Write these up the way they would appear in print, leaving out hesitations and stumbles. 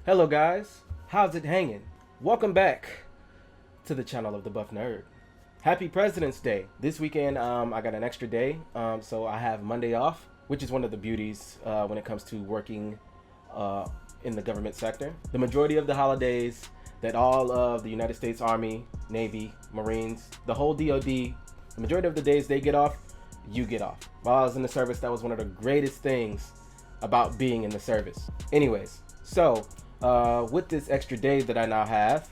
Hello guys, how's it hanging? Welcome back to the channel of the Buff Nerd. Happy President's Day. This weekend I got an extra day, so I have Monday off, which is one of the beauties when it comes to working in the government sector. The majority of the holidays that all of the United States Army, Navy, Marines, the whole DoD, the majority of the days they get off, you get off. While I was in the service, that was one of the greatest things about being in the service. Anyways, so with this extra day that I now have,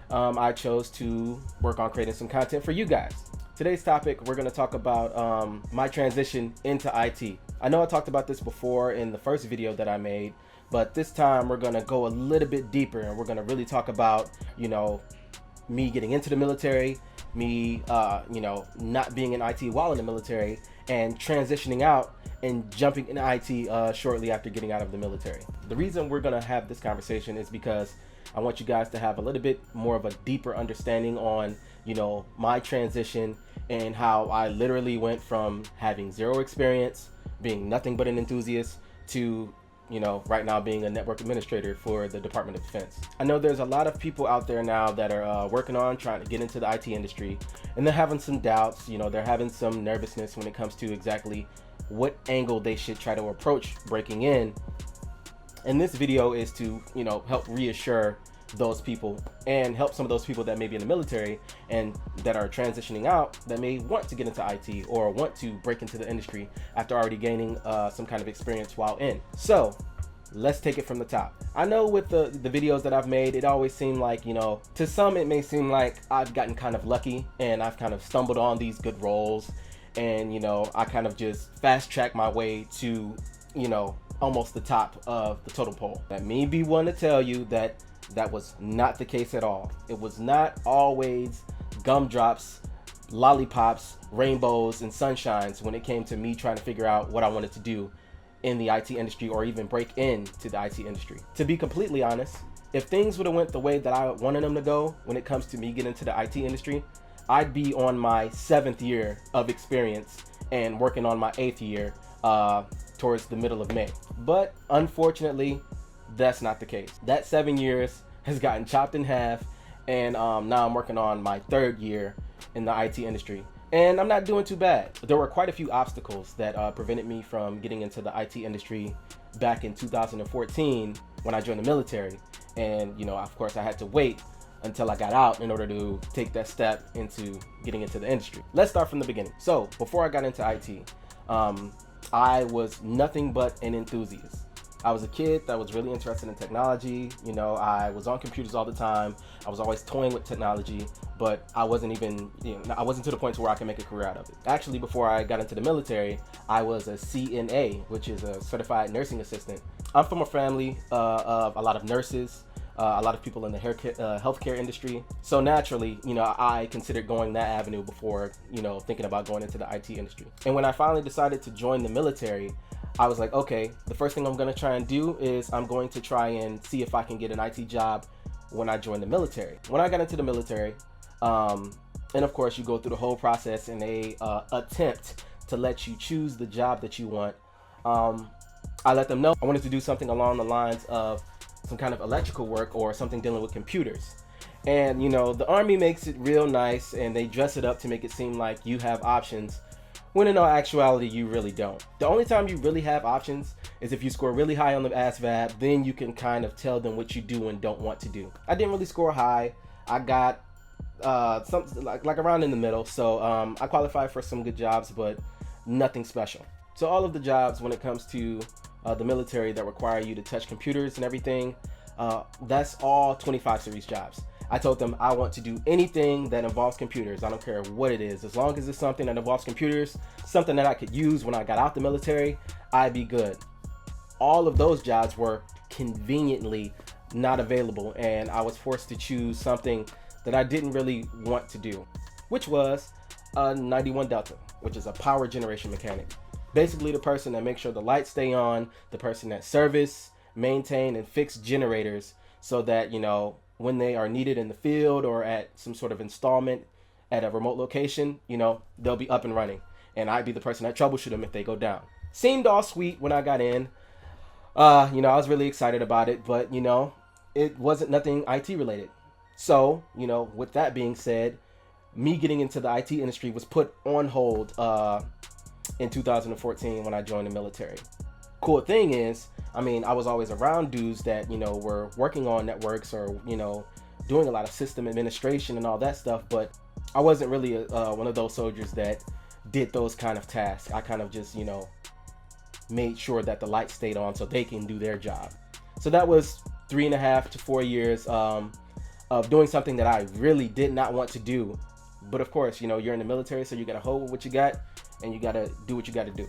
I chose to work on creating some content for you guys. Today's topic, we're going to talk about my transition into IT. I know I talked about this before in the first video that I made, but this time we're going to go a little bit deeper and we're going to really talk about, me getting into the military, me, not being in IT while in the military, and transitioning out and jumping into IT shortly after getting out of the military. The reason we're going to have this conversation is because I want you guys to have a little bit more of a deeper understanding on, my transition and how I literally went from having zero experience, being nothing but an enthusiast, to right now being a network administrator for the Department of Defense. I know there's a lot of people out there now that are working on trying to get into the IT industry, and they're having some doubts, they're having some nervousness when it comes to exactly what angle they should try to approach breaking in. And this video is to, help reassure those people and help some of those people that may be in the military and that are transitioning out that may want to get into IT or want to break into the industry after already gaining some kind of experience while in. So let's take it from the top. I know with the videos that I've made, it always seemed like, to some it may seem like I've gotten kind of lucky and I've kind of stumbled on these good roles and, I kind of just fast track my way to, almost the top of the totem pole. Let me be one to tell you that that was not the case at all. It was not always gumdrops, lollipops, rainbows, and sunshines when it came to me trying to figure out what I wanted to do in the IT industry or even break into the IT industry. To be completely honest, if things would have went the way that I wanted them to go when it comes to me getting into the IT industry, I'd be on my 7th year of experience and working on my 8th year towards the middle of May. But unfortunately, that's not the case. That 7 years has gotten chopped in half, and now I'm working on my 3rd year in the IT industry. And I'm not doing too bad. There were quite a few obstacles that prevented me from getting into the IT industry back in 2014 when I joined the military. And, of course, I had to wait until I got out in order to take that step into getting into the industry. Let's start from the beginning. So before I got into IT, I was nothing but an enthusiast. I was a kid that was really interested in technology. I was on computers all the time. I was always toying with technology, but I wasn't even, I wasn't to the point where I could make a career out of it. Actually, before I got into the military, I was a CNA, which is a certified nursing assistant. I'm from a family of a lot of nurses, a lot of people in the healthcare industry. So naturally, I considered going that avenue before, thinking about going into the IT industry. And when I finally decided to join the military, I was like, okay, the first thing I'm going to try and do is I'm going to try and see if I can get an IT job when I join the military. When I got into the military, and of course you go through the whole process and they attempt to let you choose the job that you want. I let them know I wanted to do something along the lines of some kind of electrical work or something dealing with computers. And the Army makes it real nice and they dress it up to make it seem like you have options, when in all actuality you really don't. The only time you really have options is if you score really high on the ASVAB, then you can kind of tell them what you do and don't want to do. I didn't really score high. I got something like around in the middle, so I qualified for some good jobs, but nothing special. So all of the jobs when it comes to the military that require you to touch computers and everything, that's all 25 series jobs. I told them I want to do anything that involves computers. I don't care what it is. As long as it's something that involves computers, something that I could use when I got out the military, I'd be good. All of those jobs were conveniently not available, and I was forced to choose something that I didn't really want to do, which was a 91 Delta, which is a power generation mechanic. Basically the person that makes sure the lights stay on, the person that service, maintain, and fix generators so that, when they are needed in the field or at some sort of installment at a remote location, they'll be up and running. And I'd be the person that troubleshoot them if they go down. Seemed all sweet when I got in. I was really excited about it, but it wasn't nothing IT related. So, with that being said, me getting into the IT industry was put on hold in 2014 when I joined the military. Cool thing is, I was always around dudes that, were working on networks or, doing a lot of system administration and all that stuff, but I wasn't really one of those soldiers that did those kind of tasks. I kind of just, made sure that the lights stayed on so they can do their job. So that was 3.5 to 4 years of doing something that I really did not want to do. But of course, you're in the military, so you gotta hold what you got and you gotta do what you gotta do.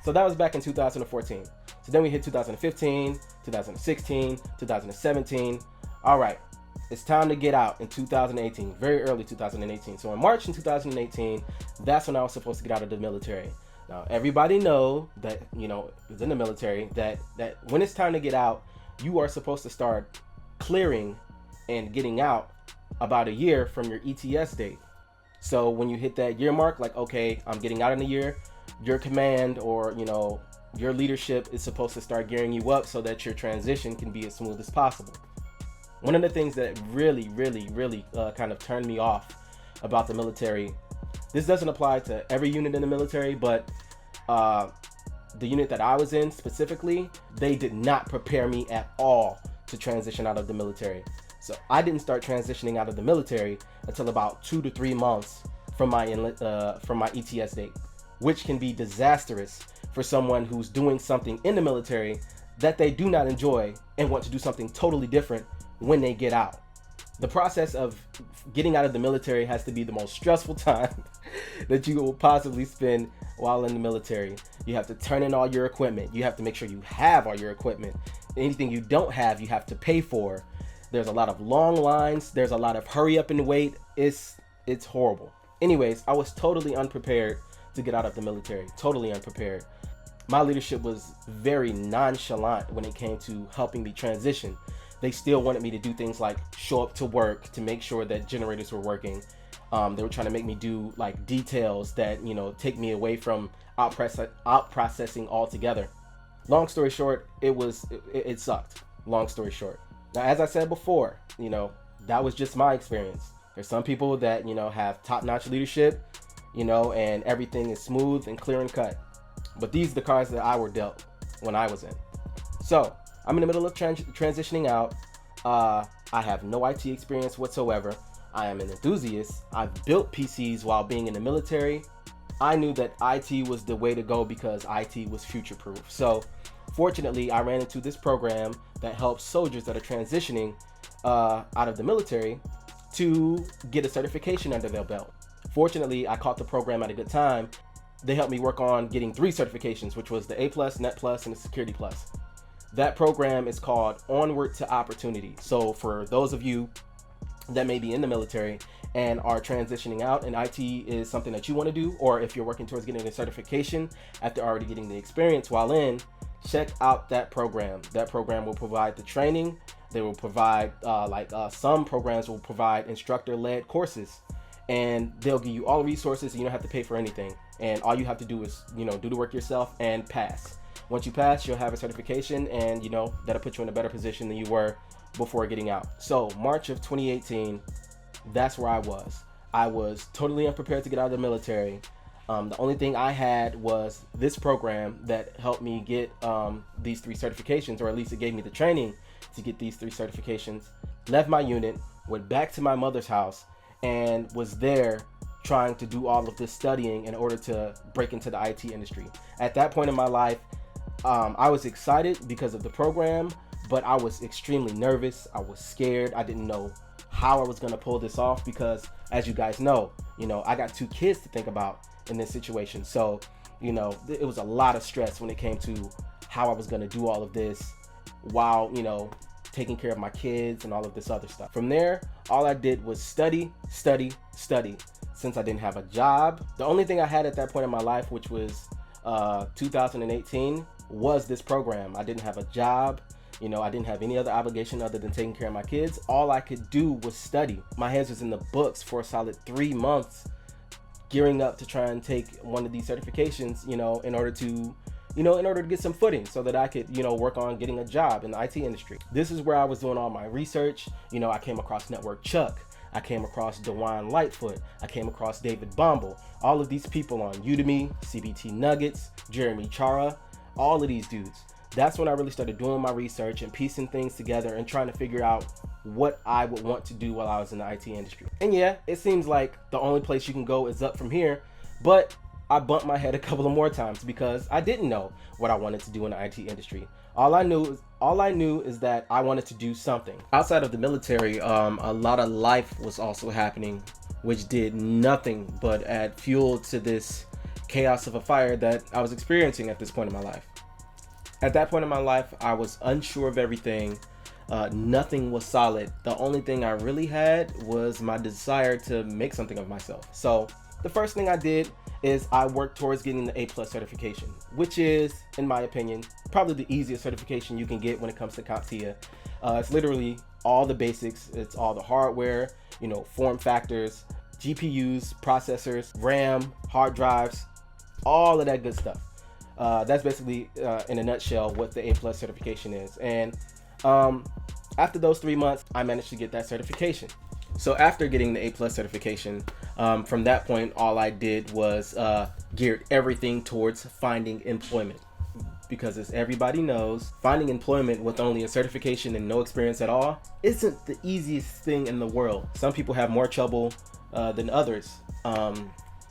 So that was back in 2014. So then we hit 2015, 2016, 2017. All right, it's time to get out in 2018, very early 2018. So in March in 2018, that's when I was supposed to get out of the military. Now, everybody know that, is in the military, that when it's time to get out, you are supposed to start clearing and getting out about a year from your ETS date. So when you hit that year mark, like, okay, I'm getting out in a year, your command or, your leadership is supposed to start gearing you up so that your transition can be as smooth as possible. One of the things that really, really, really kind of turned me off about the military, this doesn't apply to every unit in the military, but the unit that I was in specifically, they did not prepare me at all to transition out of the military. So I didn't start transitioning out of the military until about 2 to 3 months from my ETS date, which can be disastrous for someone who's doing something in the military that they do not enjoy and want to do something totally different when they get out. The process of getting out of the military has to be the most stressful time that you will possibly spend while in the military. You have to turn in all your equipment. You have to make sure you have all your equipment. Anything you don't have, you have to pay for. There's a lot of long lines. There's a lot of hurry up and wait. It's horrible. Anyways, I was totally unprepared to get out of the military. Totally unprepared. My leadership was very nonchalant when it came to helping me transition. They still wanted me to do things like show up to work to make sure that generators were working. They were trying to make me do like details that, take me away from out processing altogether. Long story short, it sucked. Long story short. Now, as I said before, that was just my experience. There's some people that, have top-notch leadership, and everything is smooth and clear and cut. But these are the cards that I were dealt when I was in. So I'm in the middle of transitioning out. I have no IT experience whatsoever. I am an enthusiast. I've built PCs while being in the military. I knew that IT was the way to go because IT was future-proof. So fortunately, I ran into this program that helps soldiers that are transitioning out of the military to get a certification under their belt. Fortunately, I caught the program at a good time. They helped me work on getting 3 certifications, which was the A+, Net+, and the Security+. That program is called Onward to Opportunity. So for those of you that may be in the military and are transitioning out and IT is something that you want to do, or if you're working towards getting a certification after already getting the experience while in, check out that program. That program will provide the training. They will provide some programs will provide instructor-led courses, and they'll give you all resources and you don't have to pay for anything. And all you have to do is, do the work yourself and pass. Once you pass, you'll have a certification, and that'll put you in a better position than you were before getting out. So March of 2018, that's where I was. I was totally unprepared to get out of the military. The only thing I had was this program that helped me get these 3 certifications, or at least it gave me the training to get these 3 certifications. Left my unit, went back to my mother's house, and was there trying to do all of this studying in order to break into the IT industry. At that point in my life, I was excited because of the program, but I was extremely nervous. I was scared. I didn't know how I was going to pull this off because, as you guys know, I got 2 kids to think about in this situation. So, it was a lot of stress when it came to how I was going to do all of this while, taking care of my kids and all of this other stuff. From there, all I did was study. Since I didn't have a job, the only thing I had at that point in my life, which was 2018, was this program. I didn't have a job. I didn't have any other obligation other than taking care of my kids. All I could do was study. My hands was in the books for a solid 3 months, gearing up to try and take one of these certifications, in order to, in order to get some footing so that I could, work on getting a job in the IT industry. This is where I was doing all my research. I came across Network Chuck. I came across Dewan Lightfoot. I came across David Bombal. All of these people on Udemy, CBT Nuggets, Jeremy Chara, all of these dudes. That's when I really started doing my research and piecing things together and trying to figure out what I would want to do while I was in the IT industry. And yeah, it seems like the only place you can go is up from here, but I bumped my head a couple of more times because I didn't know what I wanted to do in the IT industry. All I knew is that I wanted to do something. Outside of the military, a lot of life was also happening, which did nothing but add fuel to this chaos of a fire that I was experiencing at this point in my life. At that point in my life, I was unsure of everything. Nothing was solid. The only thing I really had was my desire to make something of myself. So the first thing I did is I worked towards getting the A+ certification, which is, in my opinion, probably the easiest certification you can get when it comes to CompTIA. It's literally all the basics. It's all the hardware, form factors, GPUs, processors, RAM, hard drives, all of that good stuff. That's basically, in a nutshell, what the A+ certification is. And after those 3 months, I managed to get that certification. So after getting the A+ certification, from that point, all I did was geared everything towards finding employment. Because as everybody knows, finding employment with only a certification and no experience at all isn't the easiest thing in the world. Some people have more trouble than others. And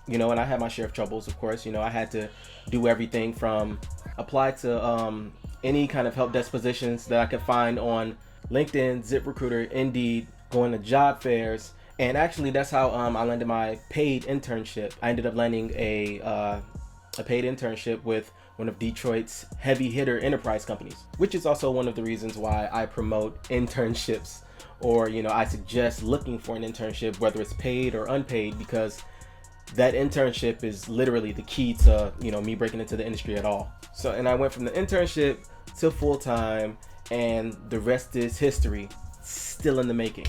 I had my share of troubles, of course. I had to do everything from apply to any kind of help desk positions that I could find on LinkedIn, ZipRecruiter, Indeed, going to job fairs. And actually, that's how I landed my paid internship. I ended up landing a paid internship with one of Detroit's heavy hitter enterprise companies, which is also one of the reasons why I promote internships, or I suggest looking for an internship, whether it's paid or unpaid, because that internship is literally the key to me breaking into the industry at all. So, and I went from the internship to full-time, and the rest is history, still in the making.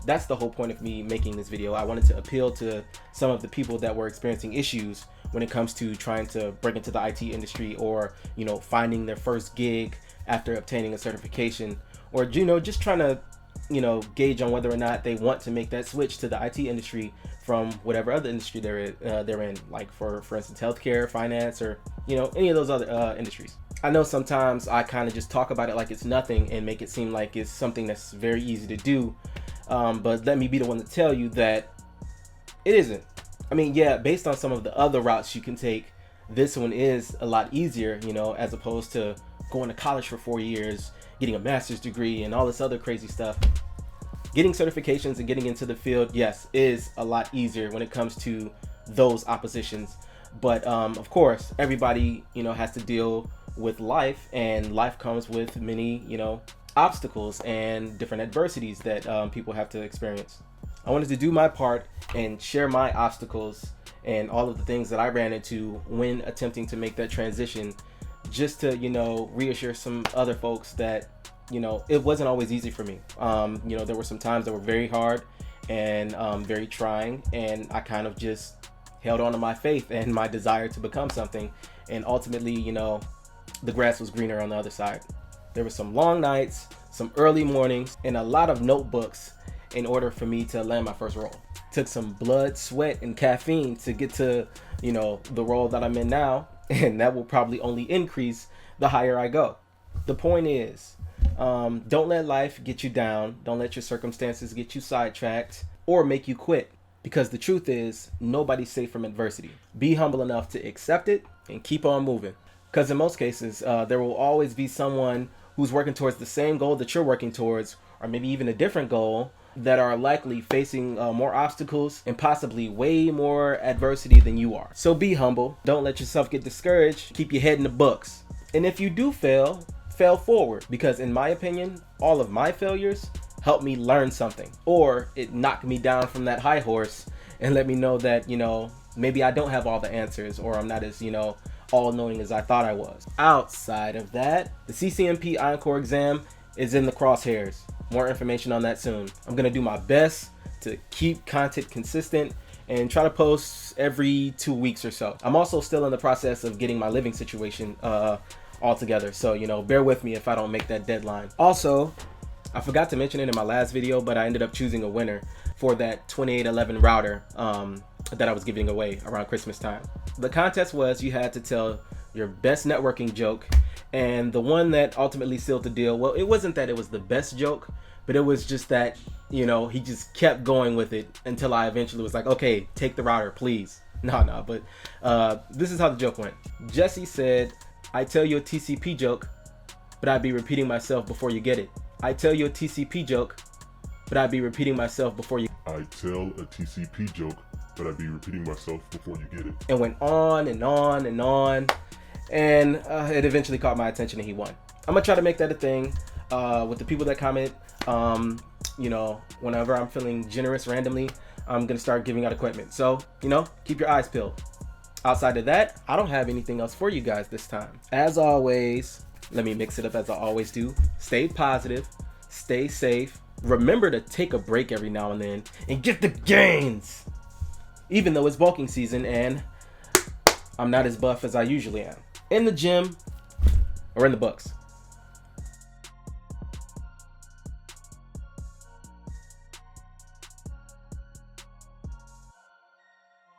That's the whole point of me making this video. I wanted to appeal to some of the people that were experiencing issues when it comes to trying to break into the IT industry, or finding their first gig after obtaining a certification, or just trying to gauge on whether or not they want to make that switch to the IT industry from whatever other industry they're in, like for instance healthcare, finance, or any of those other industries. I know sometimes I kind of just talk about it like it's nothing and make it seem like it's something that's very easy to do, but let me be the one to tell you that it isn't. I mean, yeah, based on some of the other routes you can take, this one is a lot easier, as opposed to going to college for 4 years, getting a master's degree, and all this other crazy stuff. Getting certifications and getting into the field, yes, is a lot easier when it comes to those oppositions. But of course, everybody, has to deal with life, and life comes with many, obstacles and different adversities that people have to experience. I wanted to do my part and share my obstacles and all of the things that I ran into when attempting to make that transition, just to, reassure some other folks that, it wasn't always easy for me. There were some times that were very hard and very trying, and I kind of just held on to my faith and my desire to become something. And ultimately, the grass was greener on the other side. There were some long nights, some early mornings, and a lot of notebooks in order for me to land my first role. Took some blood, sweat, and caffeine to get to, the role that I'm in now, and that will probably only increase the higher I go. The point is, don't let life get you down. Don't let your circumstances get you sidetracked or make you quit, because the truth is, nobody's safe from adversity. Be humble enough to accept it and keep on moving, because in most cases, there will always be someone who's working towards the same goal that you're working towards, or maybe even a different goal, that are likely facing more obstacles and possibly way more adversity than you are. So be humble. Don't let yourself get discouraged. Keep your head in the books. And if you do fail forward, because in my opinion, all of my failures helped me learn something, or it knocked me down from that high horse and let me know that, maybe I don't have all the answers, or I'm not as, all-knowing as I thought I was. Outside of that, the CCNP Encore exam is in the crosshairs. More information on that soon. I'm gonna do my best to keep content consistent and try to post every 2 weeks or so. I'm also still in the process of getting my living situation all together, so you know, bear with me if I don't make that deadline. Also, I forgot to mention it in my last video, but I ended up choosing a winner for that 2811 router that I was giving away around Christmas time. The contest was you had to tell your best networking joke, and the one that ultimately sealed the deal, well, it wasn't that it was the best joke, but it was just that, you know, he just kept going with it until I eventually was like, okay, take the router, please. No, but this is how the joke went. Jesse said, I tell you a TCP joke, but I'd be repeating myself before you get it. I tell you a TCP joke, but I'd be repeating myself before you. I tell a TCP joke, but I'd be repeating myself before you get it. And went on and on and on. And it eventually caught my attention and he won. I'm gonna try to make that a thing with the people that comment. You know, whenever I'm feeling generous randomly, I'm gonna start giving out equipment. So, you know, keep your eyes peeled. Outside of that, I don't have anything else for you guys this time. As always, let me mix it up as I always do. Stay positive, stay safe. Remember to take a break every now and then and get the gains. Even though it's bulking season and I'm not as buff as I usually am. In the gym or in the books.